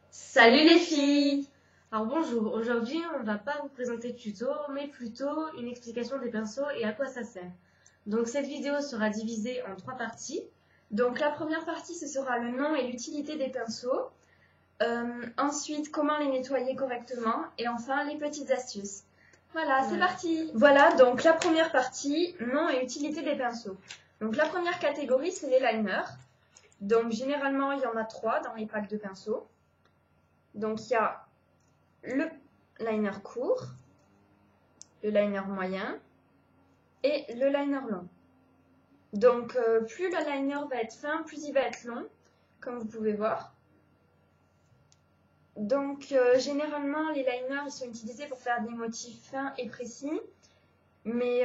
Salut les filles! Alors bonjour, aujourd'hui on va pas vous présenter de tuto, mais plutôt une explication des pinceaux et à quoi ça sert. Donc cette vidéo sera divisée en 3 parties. Donc la première partie ce sera le nom et l'utilité des pinceaux. Ensuite comment les nettoyer correctement et enfin les petites astuces. Voilà, c'est parti! Voilà donc la première partie, nom et utilité des pinceaux. Donc la première catégorie c'est les liners. Donc généralement il y en a 3 dans les packs de pinceaux. Donc il y a le liner court, le liner moyen et le liner long. Donc plus le liner va être fin, plus il va être long, comme vous pouvez voir. Donc généralement les liners ils sont utilisés pour faire des motifs fins et précis, mais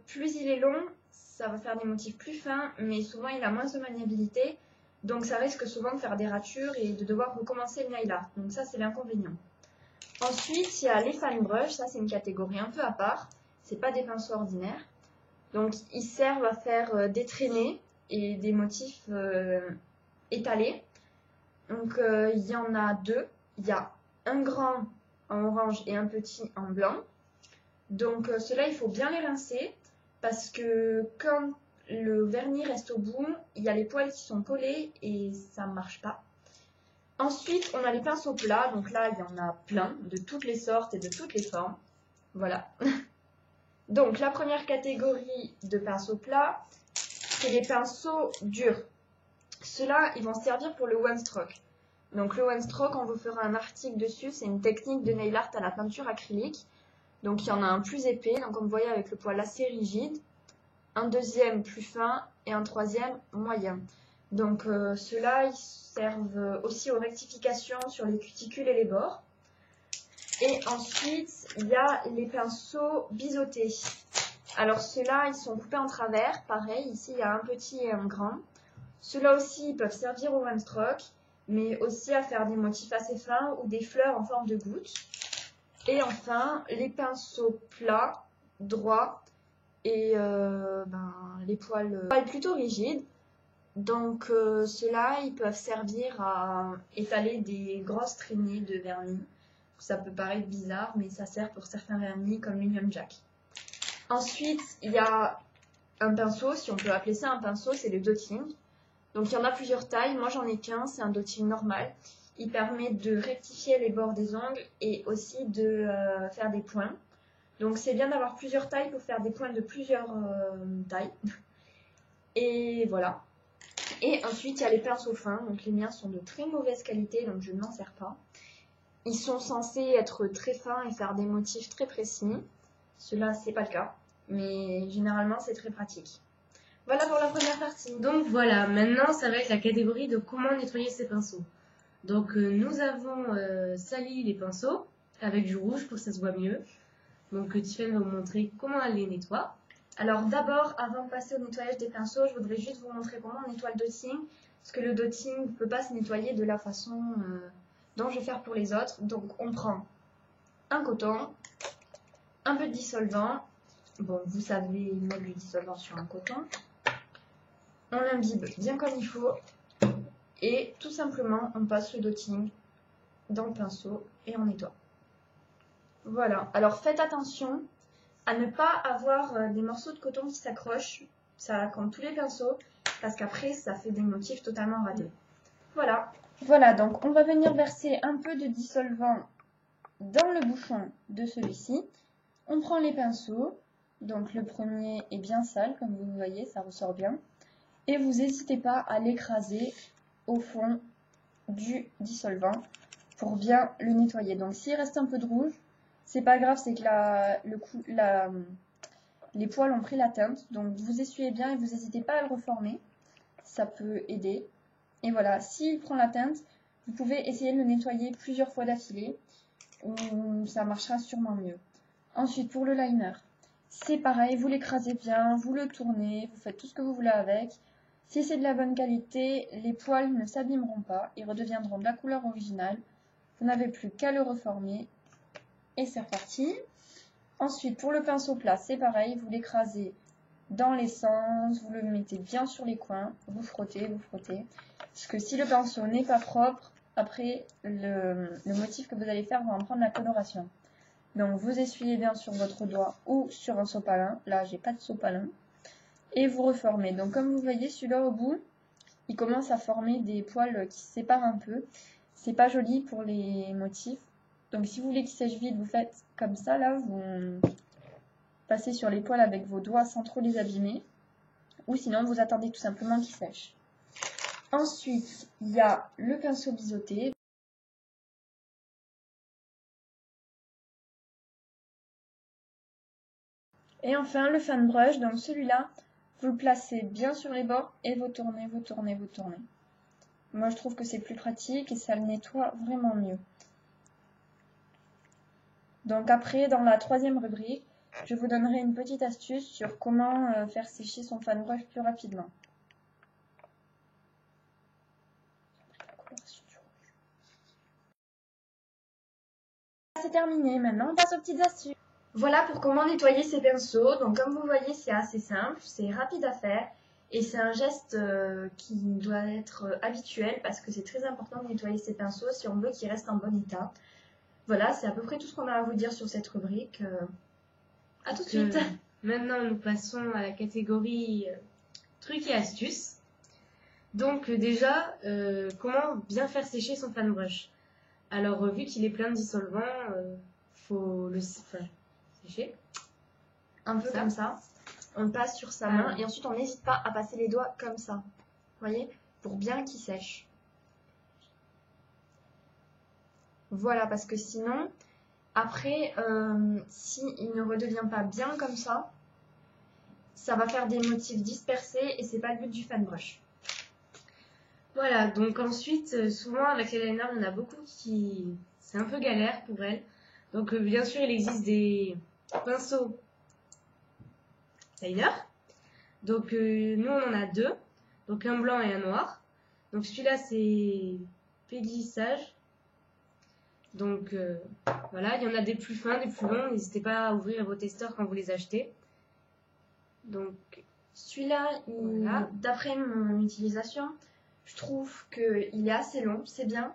plus il est long, ça va faire des motifs plus fins, mais souvent il a moins de maniabilité. Donc ça risque souvent de faire des ratures et de devoir recommencer le nail art. Donc ça c'est l'inconvénient. Ensuite il y a les fan brush, ça c'est une catégorie un peu à part. C'est pas des pinceaux ordinaires. Donc ils servent à faire des traînées et des motifs étalés. Donc il y en a 2. Il y a un grand en orange et un petit en blanc. Donc ceux-là il faut bien les rincer parce que quand le vernis reste au bout, il y a les poils qui sont collés et ça ne marche pas. Ensuite, on a les pinceaux plats. Donc là, il y en a plein, de toutes les sortes et de toutes les formes. Voilà. Donc la première catégorie de pinceaux plats, c'est les pinceaux durs. Ceux-là, ils vont servir pour le one stroke. Donc le one stroke, on vous fera un article dessus. C'est une technique de nail art à la peinture acrylique. Donc il y en a un plus épais, donc comme vous voyez avec le poil assez rigide. Un deuxième plus fin et un troisième moyen. Donc ceux-là, ils servent aussi aux rectifications sur les cuticules et les bords. Et ensuite, il y a les pinceaux biseautés. Alors ceux-là, ils sont coupés en travers. Pareil, ici, il y a un petit et un grand. Ceux-là aussi, ils peuvent servir au one stroke, mais aussi à faire des motifs assez fins ou des fleurs en forme de gouttes. Et enfin, les pinceaux plats, droits, et les poils plutôt rigides. Donc ceux-là, ils peuvent servir à étaler des grosses traînées de vernis. Ça peut paraître bizarre, mais ça sert pour certains vernis comme l'Union Jack. Ensuite, il y a un pinceau, si on peut appeler ça un pinceau, c'est le dotting. Donc il y en a plusieurs tailles, moi j'en ai qu'un, c'est un dotting normal. Il permet de rectifier les bords des ongles et aussi de faire des points. Donc c'est bien d'avoir plusieurs tailles pour faire des points de plusieurs tailles. Et voilà. Et ensuite il y a les pinceaux fins. Donc les miens sont de très mauvaise qualité, donc je ne m'en sers pas. Ils sont censés être très fins et faire des motifs très précis. Ceux-là c'est pas le cas, mais généralement c'est très pratique. Voilà pour la première partie. Donc voilà, maintenant ça va être la catégorie de comment nettoyer ces pinceaux. Donc nous avons sali les pinceaux avec du rouge pour que ça se voit mieux. Donc Tiffany va vous montrer comment elle les nettoie. Alors d'abord, avant de passer au nettoyage des pinceaux, je voudrais juste vous montrer comment on nettoie le dotting. Parce que le dotting ne peut pas se nettoyer de la façon dont je vais faire pour les autres. Donc on prend un coton, un peu de dissolvant. Bon, vous savez mettre du dissolvant sur un coton. On l'imbibe bien comme il faut. Et tout simplement, on passe le dotting dans le pinceau et on nettoie. Voilà, alors faites attention à ne pas avoir des morceaux de coton qui s'accrochent, ça comme tous les pinceaux, parce qu'après ça fait des motifs totalement ratés. Voilà. Voilà, donc on va venir verser un peu de dissolvant dans le bouchon de celui-ci. On prend les pinceaux, donc le premier est bien sale, comme vous voyez, ça ressort bien. Et vous n'hésitez pas à l'écraser au fond du dissolvant pour bien le nettoyer. Donc s'il reste un peu de rouge, c'est pas grave, c'est que les poils ont pris la teinte. Donc vous essuyez bien et vous n'hésitez pas à le reformer. Ça peut aider. Et voilà, s'il prend la teinte, vous pouvez essayer de le nettoyer plusieurs fois d'affilée. Ça marchera sûrement mieux. Ensuite, pour le liner, c'est pareil, vous l'écrasez bien, vous le tournez, vous faites tout ce que vous voulez avec. Si c'est de la bonne qualité, les poils ne s'abîmeront pas, ils redeviendront de la couleur originale. Vous n'avez plus qu'à le reformer et c'est reparti. Ensuite, pour le pinceau plat, c'est pareil, vous l'écrasez dans les sens, vous le mettez bien sur les coins, vous frottez, vous frottez. Parce que si le pinceau n'est pas propre, après, le motif que vous allez faire va en prendre la coloration. Donc, vous essuyez bien sur votre doigt ou sur un sopalin. Là, j'ai pas de sopalin. Et vous reformez. Donc, comme vous voyez, celui-là au bout, il commence à former des poils qui se séparent un peu. C'est pas joli pour les motifs. Donc, si vous voulez qu'il sèche vite, vous faites comme ça, là, vous passez sur les poils avec vos doigts sans trop les abîmer. Ou sinon, vous attendez tout simplement qu'il sèche. Ensuite, il y a le pinceau biseauté. Et enfin, le fan brush. Donc, celui-là, vous le placez bien sur les bords et vous tournez, vous tournez, vous tournez. Moi, je trouve que c'est plus pratique et ça le nettoie vraiment mieux. Donc après, dans la troisième rubrique, je vous donnerai une petite astuce sur comment faire sécher son fan brush plus rapidement. C'est terminé, maintenant on passe aux petites astuces. Voilà pour comment nettoyer ses pinceaux. Donc comme vous voyez, c'est assez simple, c'est rapide à faire et c'est un geste qui doit être habituel parce que c'est très important de nettoyer ses pinceaux si on veut qu'ils restent en bon état. Voilà, c'est à peu près tout ce qu'on a à vous dire sur cette rubrique. À tout de suite. Maintenant, nous passons à la catégorie trucs et astuces. Donc déjà, comment bien faire sécher son fan brush. Alors, vu qu'il est plein de dissolvant, faut le sécher. Un peu comme ça. On passe sur sa main et ensuite on n'hésite pas à passer les doigts comme ça. Vous voyez, pour bien qu'il sèche. Voilà, parce que sinon, après, s'il ne redevient pas bien comme ça va faire des motifs dispersés et c'est pas le but du fan brush. Voilà, donc ensuite, souvent avec les liners, il y en a beaucoup qui... c'est un peu galère pour elles. Donc bien sûr, il existe des pinceaux liner. Donc nous, on en a deux. Donc un blanc et un noir. Donc celui-là, c'est Peggy Sage. Donc voilà, il y en a des plus fins, des plus longs. N'hésitez pas à ouvrir vos testeurs quand vous les achetez. Donc celui-là, voilà. D'après mon utilisation, je trouve qu'il est assez long, c'est bien,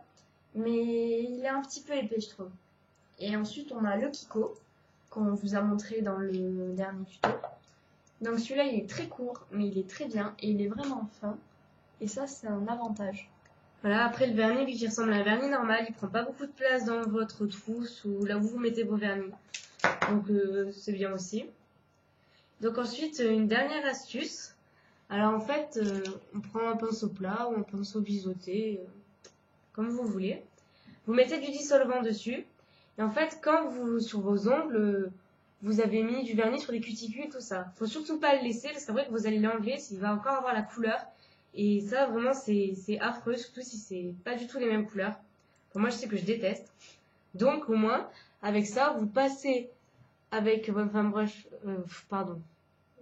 mais il est un petit peu épais, je trouve. Et ensuite, on a le Kiko, qu'on vous a montré dans le dernier tuto. Donc celui-là, il est très court, mais il est très bien, et il est vraiment fin. Et ça, c'est un avantage. Voilà, après le vernis, vu qu'il ressemble à un vernis normal, il prend pas beaucoup de place dans votre trousse ou là où vous mettez vos vernis. Donc c'est bien aussi. Donc ensuite, une dernière astuce. Alors en fait, on prend un pinceau plat ou un pinceau biseauté, comme vous voulez. Vous mettez du dissolvant dessus. Et en fait, quand vous, sur vos ongles, vous avez mis du vernis sur les cuticules, tout ça. Faut surtout pas le laisser, parce qu'après que vous allez l'enlever, il va encore avoir la couleur. Et ça, vraiment, c'est affreux, surtout si c'est pas du tout les mêmes couleurs. Enfin, moi, je sais que je déteste. Donc, au moins, avec ça, vous passez avec votre fan brush, pardon,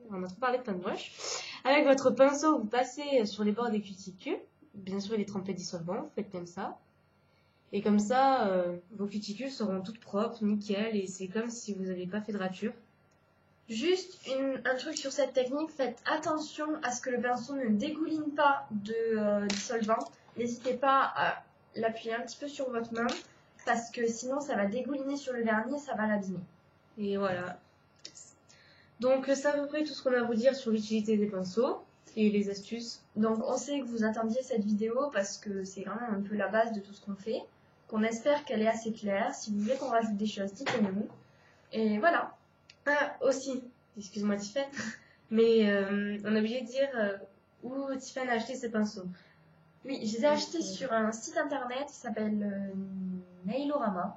on a trop parlé de fan brush. Avec votre pinceau, vous passez sur les bords des cuticules. Bien sûr, il est trempé dissolvant, vous faites comme ça. Et comme ça, vos cuticules seront toutes propres, nickel, et c'est comme si vous n'aviez pas fait de rature. Juste un truc sur cette technique, faites attention à ce que le pinceau ne dégouline pas de dissolvant. N'hésitez pas à l'appuyer un petit peu sur votre main, parce que sinon ça va dégouliner sur le vernis et ça va l'abîmer. Et voilà. Donc c'est à peu près tout ce qu'on a à vous dire sur l'utilité des pinceaux et les astuces. Donc on sait que vous attendiez cette vidéo parce que c'est quand même un peu la base de tout ce qu'on fait. Qu'on espère qu'elle est assez claire. Si vous voulez qu'on rajoute des choses, dites-nous. Et voilà. Ah, aussi, excuse-moi Tiffany, mais on a oublié de dire où Tiffany a acheté ses pinceaux. Oui, je les ai achetés sur un site internet qui s'appelle Nailorama.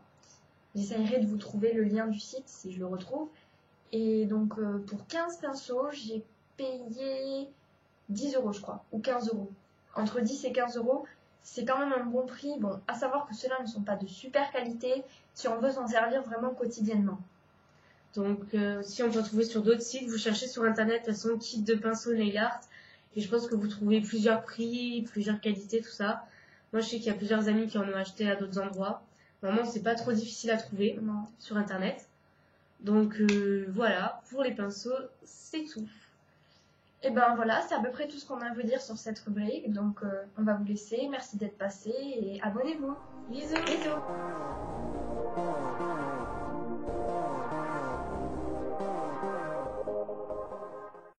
J'essaierai de vous trouver le lien du site si je le retrouve. Et donc pour 15 pinceaux, j'ai payé 10 € je crois, ou 15 €. Entre 10 et 15 €, c'est quand même un bon prix. Bon, à savoir que ceux-là ne sont pas de super qualité si on veut s'en servir vraiment quotidiennement. Donc si on peut trouver sur d'autres sites, vous cherchez sur internet de toute façon kit de pinceaux nail art. Et je pense que vous trouvez plusieurs prix, plusieurs qualités, tout ça. Moi je sais qu'il y a plusieurs amis qui en ont acheté à d'autres endroits. Vraiment c'est pas trop difficile à trouver sur internet. Donc voilà, pour les pinceaux, c'est tout. Et ben voilà, c'est à peu près tout ce qu'on a à vous dire sur cette rubrique. Donc on va vous laisser. Merci d'être passé et abonnez-vous. Bisous. Bisous.